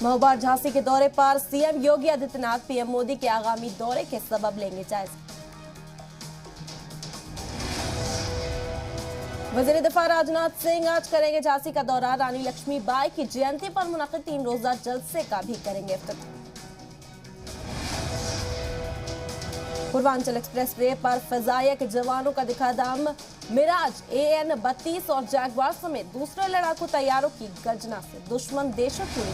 महोबा झांसी के दौरे पर सीएम योगी आदित्यनाथ पीएम मोदी के आगामी दौरे के सबब लेंगे जायजा। वजीर दिफा राजनाथ सिंह आज करेंगे झांसी का दौरा। रानी लक्ष्मीबाई की जयंती पर मुनक़िद 3 रोजा जलसे का भी करेंगे इफ्तिताह। पूर्वांचल एक्सप्रेसवे पर फजाइया के जवानों का दिखा दम। मिराज, AN-32 और जैगवार समेत दूसरे लड़ाकू तैयारों की गर्जना से दुश्मन देशों की उड़ी।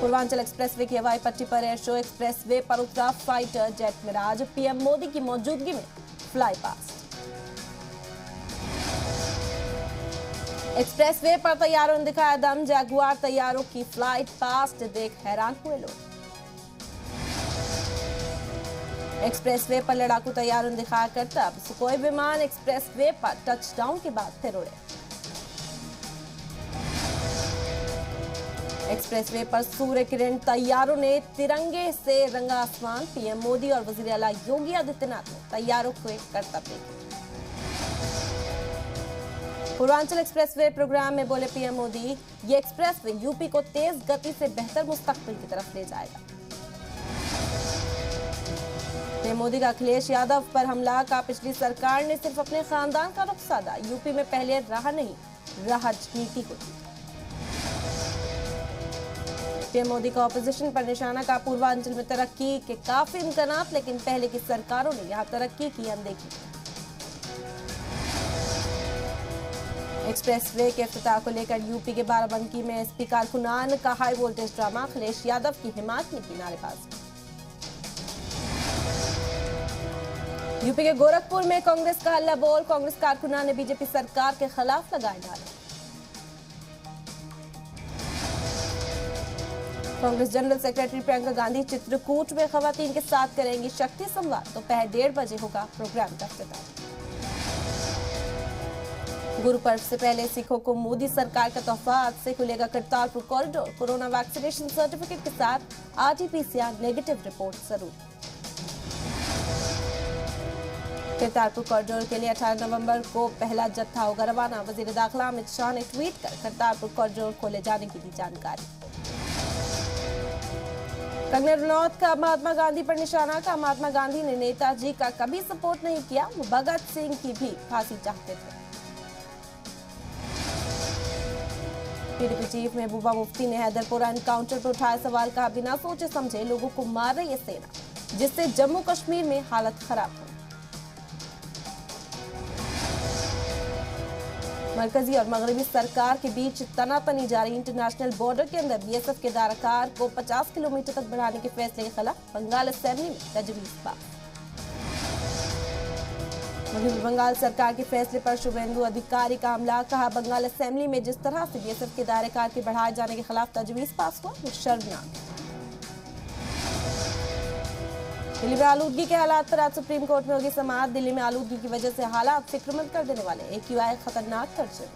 पूर्वांचल एक्सप्रेसवे की हवाई पट्टी पर एयर शो। एक्सप्रेसवे पर उतरा fighter jet Mirage. PM Modi की मौजूदगी में फ्लाई पास्ट। एक्सप्रेसवे पर तैयारों ने दिखाया दम। जैगुआर तैयारों की फ्लाइट पास्ट देख हैरान हुए लोग। एक्सप्रेसवे पर लड़ाकू तैयारों ने दिखाया करतब। सुखोई विमान एक्सप्रेसवे पर टचडाउन के बाद फिर उड़े। एक्सप्रेसवे पर सूर्य किरण तैयारों ने तिरंगे से रंगा आसमान। पीएम मोदी और वजीर आला योगी आदित्यनाथ ने तैयारों के करतब देखे। पूर्वांचल एक्सप्रेसवे प्रोग्राम में बोले पीएम मोदी, ये एक्सप्रेसवे यूपी को तेज गति से बेहतर मुस्तकबिल की तरफ ले जाएगा। पीएम मोदी का अखिलेश यादव पर हमला का पिछली सरकार ने सिर्फ अपने खानदान का रुख साधा। यूपी में पहले राह नहीं, राजनीति को दी। पीएम मोदी का ऑपोजिशन पर निशाना का। पूर्वांचल में तरक्की के काफी इम्कानात, लेकिन पहले की सरकारों ने यहाँ तरक्की की अनदेखी। एक्सप्रेसवे के इफ्तिताह को लेकर यूपी के बाराबंकी में एसपी कारकुनान का high voltage drama. Akhilesh Yadav की हिमायत में की नारेबाजी। यूपी के गोरखपुर में कांग्रेस का हल्ला बोल। कांग्रेस कारकुनान ने बीजेपी सरकार के खिलाफ लगाए नारे। कांग्रेस जनरल सेक्रेटरी प्रियंका गांधी चित्रकूट में खवातीन के साथ करेंगी शक्ति संवाद। दोपहर 1:30 बजे होगा प्रोग्राम का इफ्तिताह। गुरु पर्व से पहले सिखों को मोदी सरकार का तोहफा। आज से खुलेगा Kartarpur corridor. Corona vaccination certificate के साथ RT-PCR नेगेटिव रिपोर्ट जरूर। करतारपुर कॉरिडोर के लिए 18 नवंबर को पहला जत्था होगा रवाना। वजीर दाखिला अमित शाह ने ट्वीट कर करतारपुर कॉरिडोर खोले जाने की दी जानकारी। कंगना रनौत का महात्मा गांधी पर निशाना का। महात्मा गांधी ने नेताजी का कभी सपोर्ट नहीं किया, वो भगत सिंह की भी फांसी चाहते थे। PDP चीफ महबूबा मुफ्ती ने हैदरपुरा एनकाउंटर पर उठाए सवाल। कहा, बिना सोचे समझे लोगों को मार रही है सेना, जिससे जम्मू कश्मीर में हालत खराब हो। मरकजी और मगरबी सरकार के बीच तनातनी जारी। इंटरनेशनल बॉर्डर के अंदर BSF के दायराकार को 50 किलोमीटर तक बढ़ाने के फैसले के खिलाफ बंगाल असेंबली में तजवीज पास। बंगाल सरकार के फैसले पर शुभेंदु अधिकारी का हमला। कहा, बंगाल असेंबली में जिस तरह से BSF के दायरेकार के बढ़ाए जाने के खिलाफ तजवीज पास हुआ, वो शर्मनाक। दिल्ली में आलूदगी के हालात पर आज सुप्रीम कोर्ट में होगी समाअत। दिल्ली में आलूदगी की वजह से हालात फिक्रमंद कर देने वाले। AQI खतरनाक तर्जमे।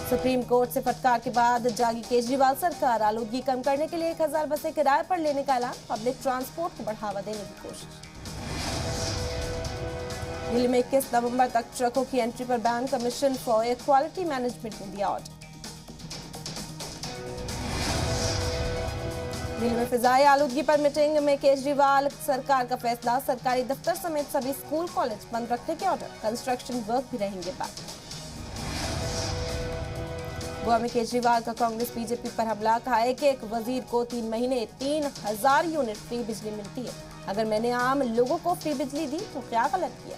सुप्रीम कोर्ट से फटकार के बाद जागी केजरीवाल सरकार। आलूदगी कम करने के लिए 1000 बसें किराए पर लेने का ऐलान। पब्लिक ट्रांसपोर्ट को बढ़ावा देने की कोशिश। दिल्ली में 21 नवंबर तक ट्रकों की एंट्री पर ban. Commission for equality management ने दिया ऑर्डर। दिल्ली में फिजाई आलूदगी पर मीटिंग में केजरीवाल सरकार का फैसला। सरकारी दफ्तर समेत सभी स्कूल कॉलेज बंद रखने के ऑर्डर। कंस्ट्रक्शन वर्क भी रहेंगे बंद। गोवा में केजरीवाल का कांग्रेस बीजेपी पर हमला। कहा, एक वजीर को 3 महीने 3000 यूनिट फ्री बिजली मिलती है। अगर मैंने आम लोगों को फ्री बिजली दी तो क्या गलत किया।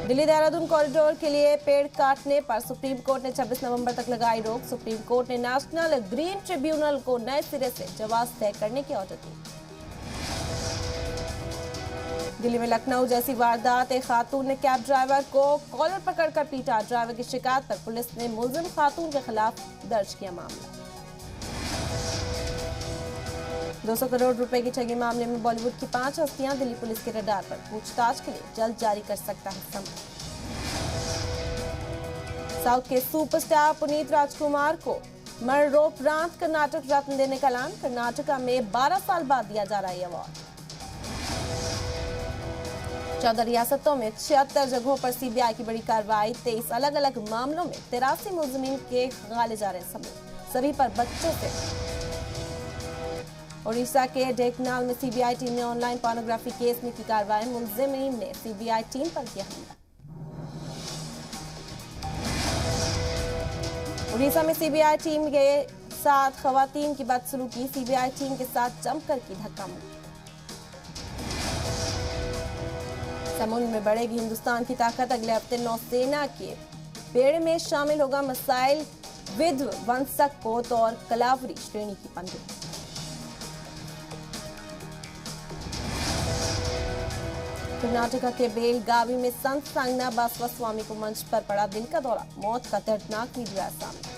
दिल्ली देहरादून कॉरिडोर के लिए पेड़ काटने पर सुप्रीम कोर्ट ने 26 नवंबर तक लगाई रोक। सुप्रीम कोर्ट ने नेशनल ग्रीन ट्रिब्यूनल को नए सिरे से जवाब तय करने की ऑर्डर दी। दिल्ली में लखनऊ जैसी वारदात। एक खातून ने कैब ड्राइवर को कॉलर पकड़कर पीटा। ड्राइवर की शिकायत पर पुलिस ने मुलजिम खातून के खिलाफ दर्ज किया मामला। 200 करोड़ रुपए की ठगी मामले में बॉलीवुड की 5 हस्तियां दिल्ली पुलिस के रडार पर। पूछताछ के लिए जल्द जारी कर सकता है समन। साउथ के सुपरस्टार पुनीत राजकुमार को मरणोपरांत कर्नाटक रत्न देने का ऐलान। कर्नाटका में 12 साल बाद दिया जा रहा है अवार्ड। 14 रियासतों में 76 जगहों पर सीबीआई की बड़ी कार्रवाई। 23 अलग अलग मामलों में 83 मुलजिमीन के गाले जा रहे सबूत, सभी पर बच्चों से। उड़ीसा के ढेंकनाल में सीबीआई टीम ने ऑनलाइन पोर्नोग्राफी केस में की कार्रवाई। मुलजिमीन ने सीबीआई टीम पर किया हमला। उड़ीसा में सीबीआई टीम के साथ खवातीन की बदसलूकी। सीबीआई टीम के साथ जमकर की धक्का मुक्की। समुद्र में बढ़ेगी हिंदुस्तान की ताकत। अगले हफ्ते नौसेना के बेड़े में शामिल होगा मिसाइल विध्वंसक पोत और कलावरी श्रेणी की पनडुब्बी। कर्नाटका के बेलगावी में संत सांगना बासवा स्वामी को मंच पर पड़ा दिल का दौरा। मौत का दर्दनाक वीडियो आया सामने।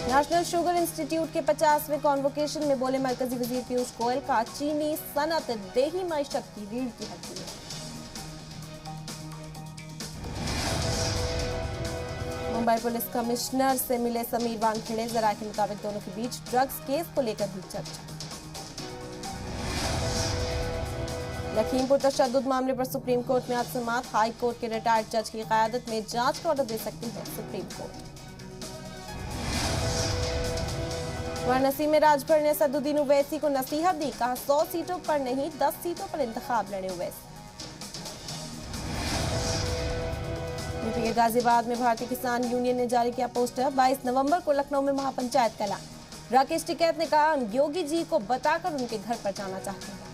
नेशनल शुगर इंस्टीट्यूट के 50वें कॉन्वोकेशन में बोले मरकजी वजीर पीयूष गोयल का चीनी सनत देही मईशत की रीढ़ की हड्डी है। मुंबई पुलिस कमिश्नर से मिले समीर वानखेड़े। जरा के मुताबिक दोनों के बीच ड्रग्स केस को लेकर भी चर्चा। लखीमपुर तशद्दुद मामले पर सुप्रीम कोर्ट में आज समाअत। हाई कोर्ट के रिटायर्ड जज की क़यादत में जांच का ऑर्डर दे सकती है सुप्रीम कोर्ट। वाराणसी में राजभर ने असदुद्दीन ओवैसी को नसीहत दी। कहा 100 सीटों पर नहीं 10 सीटों पर इंतखाब लड़े ओवैसी। यूपी के गाजियाबाद में भारतीय किसान यूनियन ने जारी किया पोस्टर। 22 नवंबर को लखनऊ में महापंचायत का ऐलान। राकेश टिकैत ने कहा योगी जी को बताकर उनके घर पर जाना चाहते हैं।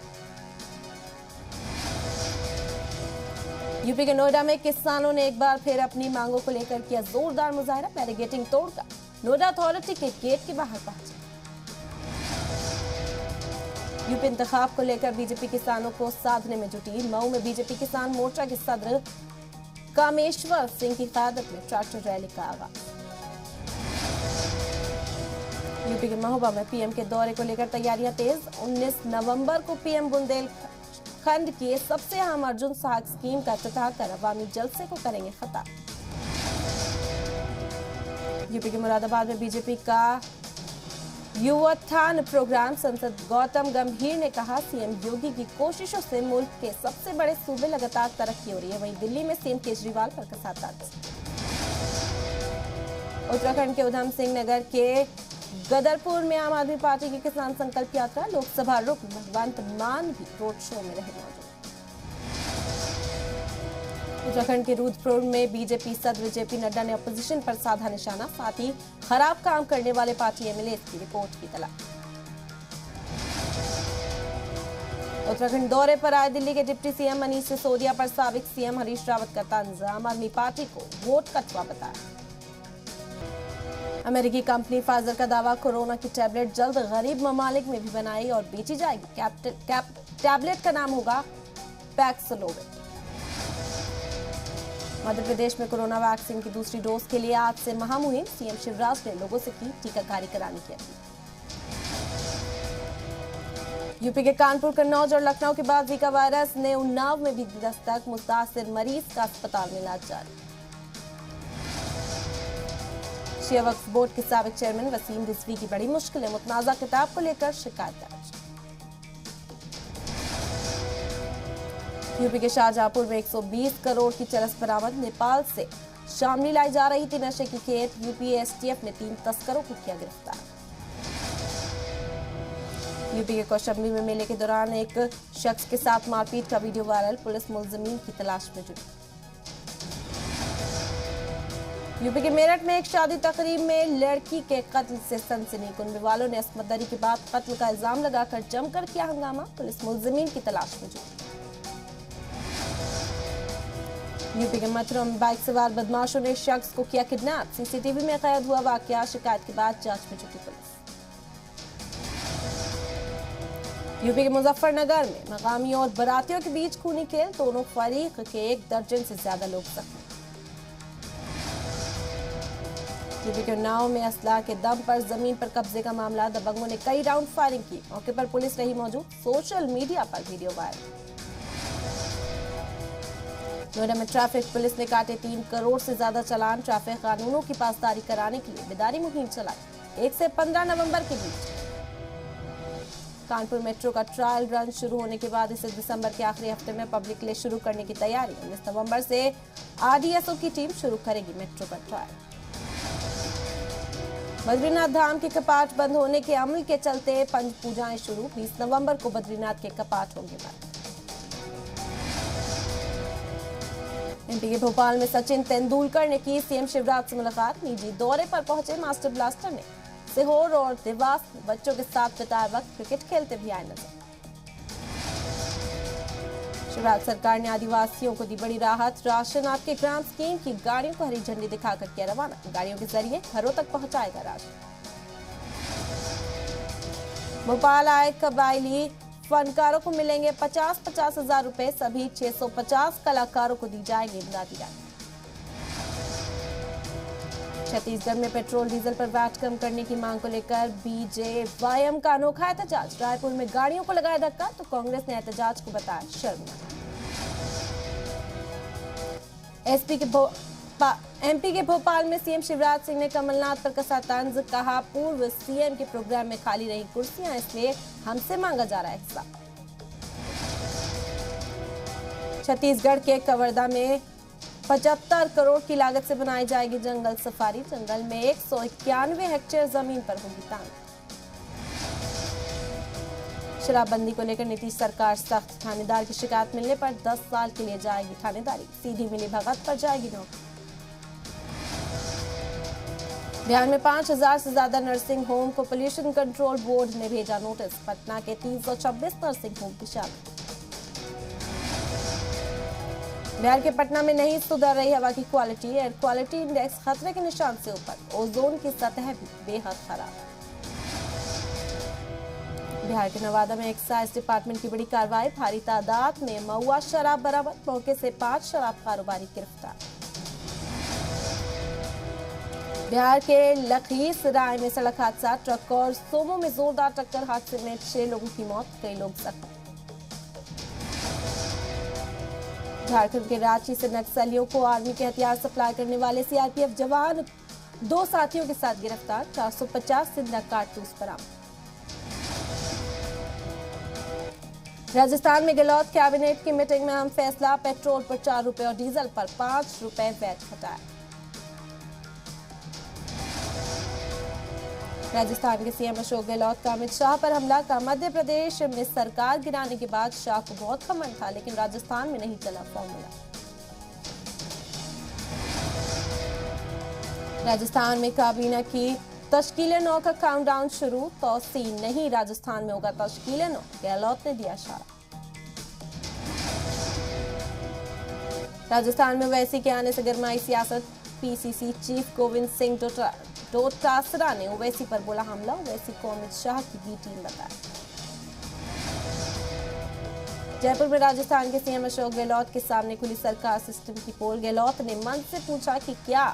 यूपी के नोएडा में किसानों ने एक बार फिर अपनी मांगों को लेकर किया जोरदार मुजाहरा। बैरिकेडिंग तोड़कर नोएडा अथॉरिटी के गेट के बाहर पहुंचे। यूपी इंतखाब को लेकर बीजेपी किसानों को साधने में जुटी। मऊ में बीजेपी किसान मोर्चा के सदर कामेश्वर सिंह की क़यादत में ट्रैक्टर रैली का आगाज। यूपी के महोबा में पीएम के दौरे को लेकर तैयारियां तेज। 19 नवंबर को पीएम बुंदेलखंड की सबसे अहम अर्जुन सहायक स्कीम का इफ्तिताह कर अवामी जलसे को करेंगे खत्म। यूपी के मुरादाबाद में बीजेपी का युवोत्थान प्रोग्राम। सांसद गौतम गंभीर ने कहा सीएम योगी की कोशिशों से मुल्क के सबसे बड़े सूबे लगातार तरक्की हो रही है। वहीं दिल्ली में सीएम केजरीवाल पर कसा तंज। उत्तराखंड के उधम सिंह नगर के गदरपुर में आम आदमी पार्टी की किसान संकल्प यात्रा। लोकसभा रुकन भगवंत मान भी रोड शो में रहे मौजूद। उत्तराखंड के रुद्रपुर में बीजेपी सदर जेपी नड्डा ने अपोजिशन पर साधा निशाना। साथ ही खराब काम करने वाले पार्टी एमएलए की रिपोर्ट की तलब। उत्तराखंड दौरे पर आए दिल्ली के डिप्टी सीएम मनीष सिसोदिया पर साबिक सीएम हरीश रावत का तंज। आम आदमी पार्टी को वोट कटवा बताया। अमेरिकी कंपनी फाइजर का दावा कोरोना की टैबलेट जल्द गरीब ममालिक में भी बनाई और बेची जाएगी। टैबलेट का नाम होगा पैक्सलोविड। मध्य प्रदेश में कोरोना वैक्सीन की दूसरी डोज के लिए आज से महामुहिम। सीएम शिवराज ने लोगों से की टीकाकारी कराने की अपील। यूपी के कानपुर, कन्नौज और लखनऊ के बाद जीका वायरस ने उन्नाव में भी दी दस्तक। मुतासिर मरीज का अस्पताल में इलाज जारी। शिया वक्फ बोर्ड के साबिक चेयरमैन वसीम रिजवी की बड़ी मुश्किलें। मुतनाज़ा किताब को लेकर शिकायत दर्ज। यूपी के शाहजहांपुर में 120 करोड़ की चरस बरामद। नेपाल से शामली लाई जा रही थी नशे की खेत। यूपी एसटीएफ ने 3 तस्करों को किया गिरफ्तार। यूपी के कौशाम्बी में मेले के दौरान एक शख्स के साथ मारपीट का वीडियो वायरल। पुलिस मुलजिमीन की तलाश में जुटी। यूपी के मेरठ में एक शादी तकरीब में लड़की के कत्ल से सनसनी। कुनबे वालों ने असमत दरी के बाद कत्ल का इल्जाम लगाकर जमकर किया हंगामा। पुलिस मुलजिमीन की तलाश में जुटी। यूपी के मथुरा में बाइक सवार बदमाशों ने शख्स को किया किडनैप। सीसीटीवी में कैद हुआ वाकया। शिकायत के बाद जांच में जुटी पुलिस। यूपी के मुजफ्फरनगर में मकामी और बारातियों के बीच खूनी खेल। दोनों फरीक के 1 दर्जन से ज्यादा लोग जख्मी। यूपी के उन्नाव में असला के दम पर जमीन पर कब्जे का मामला। दबंगों ने कई राउंड फायरिंग की। मौके पर पुलिस रही मौजूद। सोशल मीडिया पर वीडियो वायरल। नोएडा में ट्रैफिक पुलिस ने काटे 3 करोड़ से ज्यादा चालान। ट्रैफिक कानूनों की पासदारी कराने के लिए बेदारी मुहिम चलाई। 1 से 15 नवंबर के बीच कानपुर मेट्रो का ट्रायल रन शुरू होने के बाद इसे दिसंबर के आखिरी हफ्ते में पब्लिक के लिए शुरू करने की तैयारी। 19 नवंबर से आरडीएसओ की टीम शुरू करेगी मेट्रो का ट्रायल। बद्रीनाथ धाम के कपाट बंद होने के अमल के चलते पंच पूजाएं शुरू। 20 नवंबर को बद्रीनाथ के कपाट होंगे बंद। एमपी के भोपाल में सचिन तेंदुलकर ने की सीएम शिवराज से मुलाकात। निजी दौरे पर पहुंचे मास्टर ब्लास्टर ने सीहोर और देवास में बच्चों के साथ बिताया वक्त। क्रिकेट खेलते भी आए नजर। शिवराज सरकार ने आदिवासियों को दी बड़ी राहत। राशन आपके ग्राम स्कीम की गाड़ियों को हरी झंडी दिखाकर किया रवाना। गाड़ियों के जरिए घरों तक पहुंचाएगा राशन। भोपाल आए कबायली फनकारों को मिलेंगे 50-50 हजार रुपए। सभी 650 कलाकारों को दी जाएगी इमदादी राशि। छत्तीसगढ़ में पेट्रोल डीजल पर वैट कम करने की मांग को लेकर बीजेवाईएम का अनोखा एहतजाज। रायपुर में गाड़ियों को लगाया धक्का तो कांग्रेस ने एहतजाज को बताया शर्मनाक। एमपी के भोपाल में सीएम शिवराज सिंह ने कमलनाथ पर कसा तंज। कहा पूर्व सीएम के प्रोग्राम में खाली रही कुर्सियां, इसलिए हमसे मांगा जा रहा है हिस्सा। छत्तीसगढ़ के कवर्धा में 75 करोड़ की लागत से बनाई जाएगी जंगल सफारी। जंगल में 191 हेक्टेयर जमीन पर होगी तांग। शराबबंदी को लेकर नीतीश सरकार सख्त। थानेदार की शिकायत मिलने पर 10 साल के लिए जाएगी थानेदारी। सीधी मिली भगत पर जाएगी नौकरी। बिहार में 5000 से ज्यादा नर्सिंग होम को पोल्यूशन कंट्रोल बोर्ड ने भेजा नोटिस। पटना के 326 नर्सिंग होम की शामिल। बिहार के पटना में नहीं सुधर रही हवा की क्वालिटी। एयर क्वालिटी इंडेक्स खतरे के निशान से ऊपर। ओजोन की सतह भी बेहद खराब। बिहार के नवादा में एक्साइज डिपार्टमेंट की बड़ी कार्रवाई। भारी तादाद में महुआ शराब बरामद। मौके से 5 शराब कारोबारी गिरफ्तार। बिहार के लखीसराय में सड़क हादसा। ट्रक और सोमो में जोरदार टक्कर। हादसे में 6 लोगों की मौत, कई लोग जख्मी। झारखंड के रांची से नक्सलियों को आर्मी के हथियार सप्लाई करने वाले सीआरपीएफ जवान 2 साथियों के साथ गिरफ्तार। 450 जिंदा कारतूस बरामद। राजस्थान में गहलोत कैबिनेट की मीटिंग में अहम फैसला। पेट्रोल पर 4 रुपए और डीजल पर 5 रुपए वैट घटाया। राजस्थान के सीएम अशोक गहलोत का अमित शाह पर हमला। का मध्य प्रदेश में सरकार गिराने के बाद शाह को बहुत घमंड था, लेकिन राजस्थान में नहीं चला फॉर्मूला। राजस्थान में काबीना की तश्कील-ए-नौ का काउंटडाउन शुरू। तौसीन नहीं, राजस्थान में होगा तश्कील-ए-नौ, गहलोत ने दिया इशारा। राजस्थान में ओवैसी के आने से गरमाई सियासत। पीसीसी चीफ गोविंद सिंह डोटासरा ने ओवैसी पर बोला हमला। ओवैसी को अमित शाह की बी टीम बताया। जयपुर में राजस्थान के सीएम अशोक गहलोत के सामने खुली सरकार सिस्टम की पोल। गहलोत ने मंच से पूछा कि क्या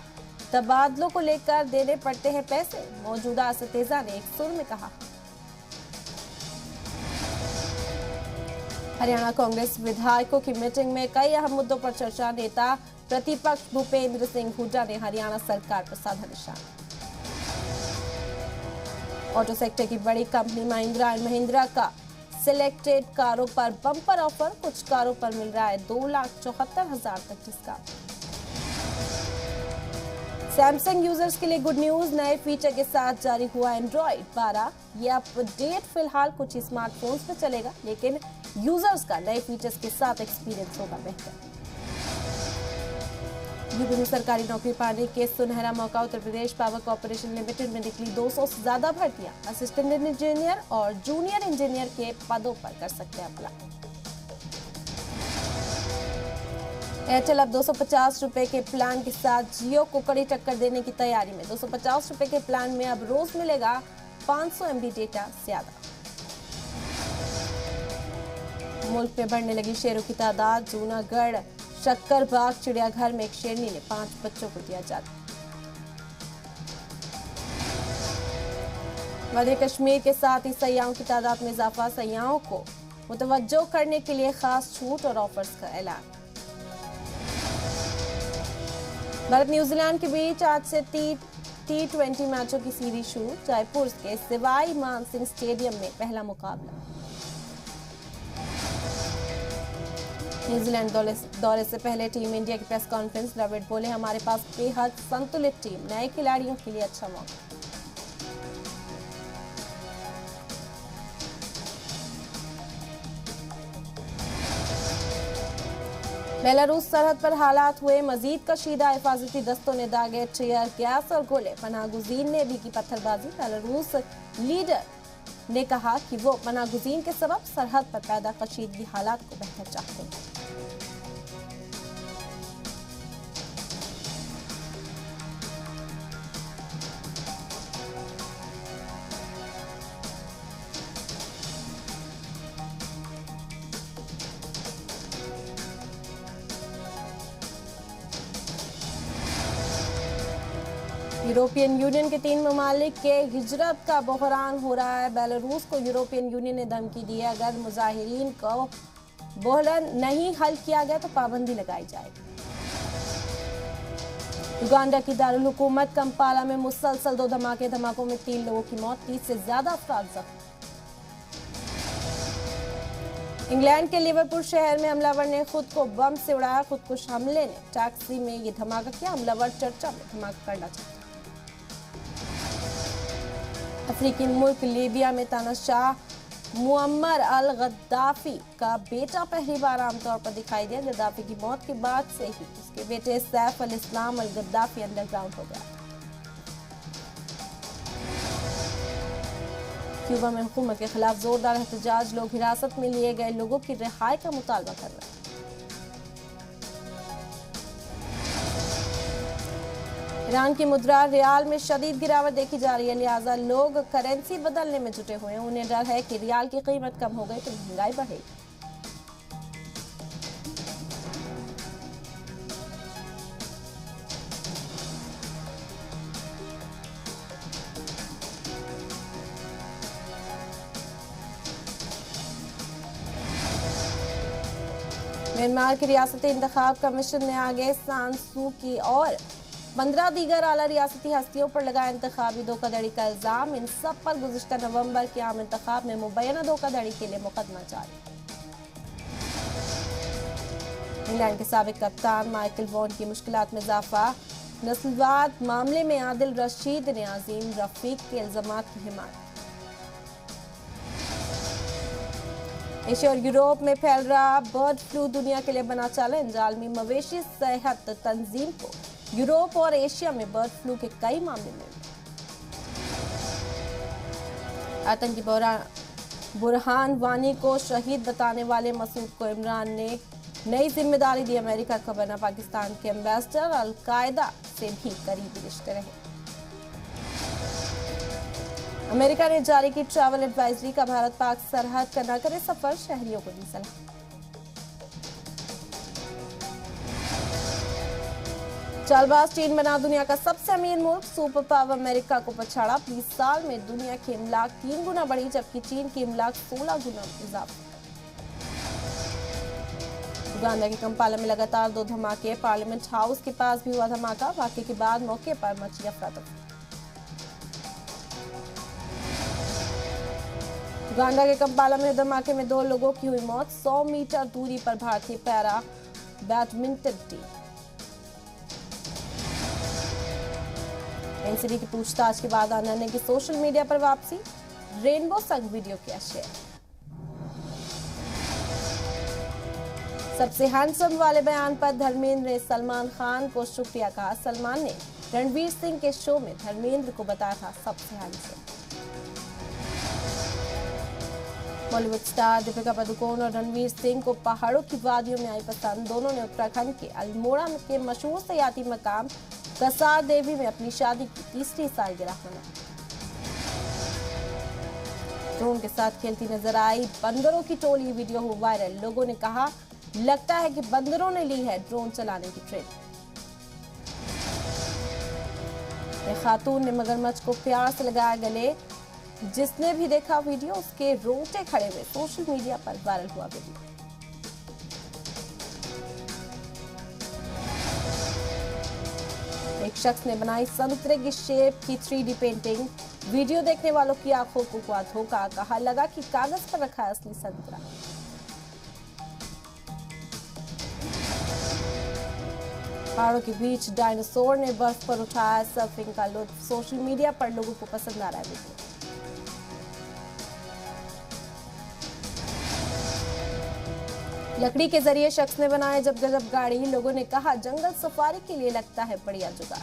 तबादलों को लेकर देने पड़ते हैं पैसे। मौजूदा असतेजा ने एक सुर में कहा। हरियाणा कांग्रेस विधायकों की मीटिंग में कई अहम मुद्दों पर चर्चा। नेता प्रतिपक्ष भूपेंद्र सिंह हुड्डा ने हरियाणा सरकार पर साधा निशाना। ऑटो सेक्टर की बड़ी कंपनी महिंद्रा एंड महिंद्रा का सिलेक्टेड कारों पर बम्पर ऑफर। कुछ कारों पर मिल रहा है 2,74,000 तक डिस्काउंट। सैमसंग यूजर्स के लिए गुड न्यूज। नए फीचर के साथ जारी हुआ एंड्रॉइड 12। यह अपडेट फिलहाल कुछ ही स्मार्टफोन्स में चलेगा, लेकिन यूजर्स का नए फीचर्स के साथ एक्सपीरियंस होगा बेहतर। यूपी में सरकारी नौकरी पाने के सुनहरा मौका। Uttar Pradesh power corporation limited में निकली 200 से ज्यादा भर्तियां। असिस्टेंट इंजीनियर और जूनियर इंजीनियर के पदों पर कर सकते हैं अप्लाई। एयरटेल अब 250 रुपए के प्लान के साथ जियो को कड़ी टक्कर देने की तैयारी में। 250 रुपए के प्लान में अब रोज मिलेगा 500 MB डेटा ज्यादा। मुल्क में बढ़ने लगी शेरों की तादाद। जूनागढ़ शक्करबाग चिड़ियाघर में एक शेरनी ने 5 बच्चों को दिया जाता। मध्य कश्मीर के साथ ही सयाहों की तादाद में इजाफा। सयाहों को मुतवज्जो करने के लिए खास छूट और ऑफर्स का ऐलान। भारत न्यूजीलैंड के बीच आज से T20 मैचों की सीरीज शुरू। जयपुर के सवाई मानसिंह स्टेडियम में पहला मुकाबला। न्यूजीलैंड दौरे से पहले टीम इंडिया की प्रेस कॉन्फ्रेंस। द्रविड़ बोले, हमारे पास बेहद संतुलित टीम, नए खिलाड़ियों के लिए अच्छा मौका। बेलारूस सरहद पर हालात हुए मजीद कशीदा। हिफाजती दस्तों ने दागे टीयर गैस और गोले। पनाहगुजीन ने भी की पत्थरबाजी। बेलारूस लीडर ने कहा कि वो पनाहगुजीन के सबब सरहद पर पैदा कशीदगी हालात को बेहतर चाहते हैं। यूरोपियन यूनियन के 3 ममालिक के हिजरत का बहरान हो रहा है। बेलारूस को यूरोपियन यूनियन ने धमकी दी है, अगर मुजाहिरीन को बहरान नहीं हल किया गया तो पाबंदी लगाई जाएगी। युगांडा की दारुल हुकूमत कंपाला में मुसलसल 2 धमाकों में 3 लोगों की मौत, 30 से ज्यादा अफराद जख्मी। इंग्लैंड के लिवरपूल शहर में हमलावर ने खुद को बम से उड़ाया। खुदकुश हमले ने टैक्सी में ये धमाका किया। हमलावर चर्चा में धमाका करना चाहता। अफ्रीकी मुल्क लीबिया में तानाशाह मुअम्मर अल गद्दाफी का बेटा पहली बार आमतौर पर दिखाई दिया। गद्दाफी की मौत के बाद से ही उसके बेटे सैफ अल इस्लाम अल गद्दाफी अंडरग्राउंड हो गया। क्यूबा में हुकूमत के खिलाफ जोरदार एहतजाज। लोग हिरासत में लिए गए लोगों की रिहाई का मुतालबा कर रहे हैं। ईरान की मुद्रा रियाल में शदीद गिरावट देखी जा रही है, लिहाजा लोग करेंसी बदलने में जुटे हुए हैं। उन्हें डर है कि रियाल की कीमत कम हो गई तो महंगाई बढ़ेगी। म्यांमार की रियासती इंतखाब कमीशन ने आगे सान सू की और 15 दीगर आला रियासती हस्तियों पर लगाया इंतखाबी धोखाधड़ी का इल्जाम। इन सब पर गुज़िश्ता नवंबर के आम इंतखाब में मुबैना धोखाधड़ी के लिए मुकदमा जारी। इंग्लैंड के साबिक कप्तान माइकल वॉन की मुश्किलात में इजाफा। नस्लवाद मामले में आदिल रशीद ने अजीम रफीक के इल्जामात की हिमायत। एशिया और यूरोप में फैल रहा बर्ड फ्लू दुनिया के लिए बना चैलेंज। आलमी मवेशी सेहत तंजीम को यूरोप और एशिया में बर्ड फ्लू के कई मामले मिले। आतंकी बुरहान वानी को शहीद बताने वाले मसूद को इमरान ने नई जिम्मेदारी दी। अमेरिका का बना पाकिस्तान के एम्बेसडर। अल-कायदा से भी करीबी रिश्ते रहे। अमेरिका ने जारी की ट्रैवल एडवाइजरी का। भारत पाक सरहद का न करे सफर, शहरियों को दी सलाह। चालबाज चीन बना दुनिया का सबसे अमीर मुल्क। सुपर पावर अमेरिका को पछाड़ा। 20 साल में दुनिया की इमलाक 3 गुना बढ़ी, जबकि चीन की इमलाक 16 गुना इजाफा। युगांडा के कंपाला में लगातार 2 धमाके। पार्लियामेंट हाउस के पास भी हुआ धमाका। वाकये के बाद मौके पर मची अफरा-तफरी। युगांडा के कंपाला में धमाके में 2 लोगों की हुई मौत। 100 मीटर दूरी पर भारतीय पैरा बैडमिंटन टीम। एनसीबी की पूछताछ के बाद अनन्या की सोशल मीडिया पर वापसी। रेनबो संग वीडियो किया शेयर। सबसे हैंडसम वाले बयान पर धर्मेंद्र ने सलमान खान को शुक्रिया कहा। सलमान ने रणवीर सिंह के शो में धर्मेंद्र को बताया था सबसे हैंडसम। बॉलीवुड स्टार दीपिका पादुकोण और रणवीर सिंह को पहाड़ों की वादियों में आई पसंद। दोनों ने उत्तराखंड के अल्मोड़ा के मशहूर सयाती मकाम कसार देवी में अपनी शादी की 3री सालगिरह मनाई। ड्रोन के साथ खेलती नजर आई बंदरों की टोली। वीडियो हुआ वायरल। लोगों ने कहा, लगता है कि बंदरों ने ली है ड्रोन चलाने की ट्रेनिंग। एक खातून ने मगरमच्छ को प्यार से लगाया गले। जिसने भी देखा वीडियो उसके रोंगटे खड़े हुए। सोशल मीडिया पर वायरल हुआ वीडियो। एक शख्स ने बनाई संतरे की शेप की 3D पेंटिंग। वीडियो देखने वालों की आंखों को हुआ धोखा, कहा लगा कि कागज पर रखा है असली संतरा। पहाड़ों के बीच डायनासोर ने बर्फ पर उठाया सर्फिंग का लुत्फ। सोशल मीडिया पर लोगों को पसंद आ रहा है वीडियो। लकड़ी के जरिए शख्स ने बनाया जब गजब गाड़ी। लोगों ने कहा जंगल सफारी के लिए लगता है बढ़िया जुगाड़।